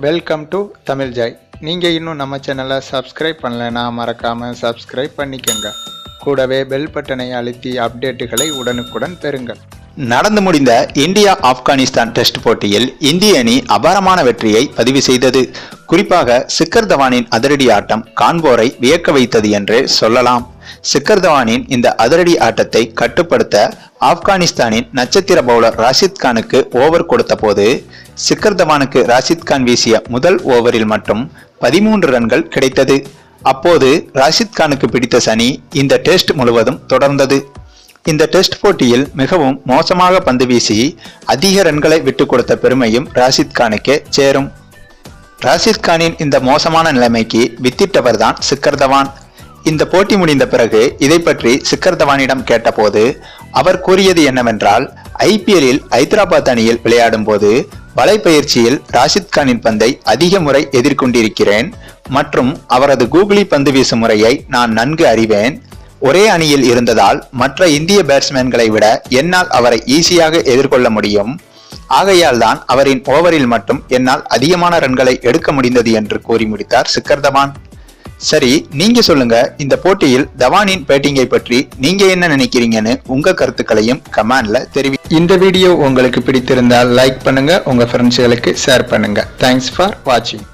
Welcome to Tamil Joy. நீங்கள் இன்னும் நம்ம சேனலை சப்ஸ்கிரைப் பண்ணலைன்னா மறக்காமல் சப்ஸ்கிரைப் பண்ணிக்கோங்க. கூடவே பெல் பட்டனை அழுத்தி அப்டேட்டுகளை உடனுக்குடன் பெறுங்கள். நடந்து முடிந்த இந்தியா ஆப்கானிஸ்தான் டெஸ்ட் போட்டியில் இந்திய அணி அபாரமான வெற்றியை பதிவு செய்தது. குறிப்பாக சிக்கர் தவானின் அதிரடி ஆட்டம் காண்போரை வியக்க வைத்தது என்றே சொல்லலாம். சிக்கர் தவானின் இந்த அதிரடி ஆட்டத்தை கட்டுப்படுத்த ஆப்கானிஸ்தானின் நட்சத்திர பவுலர் ராஷித் கானுக்கு ஓவர் கொடுத்த போது சிக்கர் தவானுக்கு ராஷித் கான் வீசிய முதல் ஓவரில் மட்டும் 13 ரன்கள் கிடைத்தது. அப்போது ராஷித் கானுக்கு பிடித்த சனி இந்த டெஸ்ட் முழுவதும் தொடர்ந்தது. இந்த டெஸ்ட் போட்டியில் மிகவும் மோசமாக பந்து வீசி அதிக ரன்களை விட்டு கொடுத்த பெருமையும் ராஷித் கானுக்கே சேரும். ராஷித் கானின் இந்த மோசமான நிலைமைக்கு வித்திட்டவர்தான் சிக்கர் தவான். இந்த போட்டி முடிந்த பிறகு இதை பற்றி சிக்கர் தவானிடம் கேட்டபோது அவர் கூறியது என்னவென்றால், ஐபிஎல்லில் ஐதராபாத் அணியில் விளையாடும் போது வலைப்பயிற்சியில் ராஷித் கானின் பந்தை அதிக முறை எதிர்கொண்டிருக்கிறேன் மற்றும் அவரது கூகுளி பந்து வீசும் முறையை நான் நன்கு அறிவேன். ஒரே அணியில் இருந்ததால் மற்ற இந்திய பேட்ஸ்மேன்களை விட என்னால் அவரை ஈஸியாக எதிர்கொள்ள முடியும். ஆகையால் தான் அவரின் ஓவரில் மட்டும் என்னால் அதிகமான ரன்களை எடுக்க முடிந்தது என்று கூறி முடித்தார் சிக்கர் தவான். சரி, நீங்க சொல்லுங்க, இந்த போட்டியில் தவானின் பேட்டிங்கை பற்றி நீங்க என்ன நினைக்கிறீங்கன்னு உங்க கருத்துக்களையும் கமெண்ட்ல இந்த வீடியோ உங்களுக்கு பிடித்திருந்தால் லைக் பண்ணுங்க, உங்க ஃப்ரெண்ட்ஸ்களுக்கு ஷேர் பண்ணுங்க. தேங்க்ஸ் ஃபார் வாட்சிங்.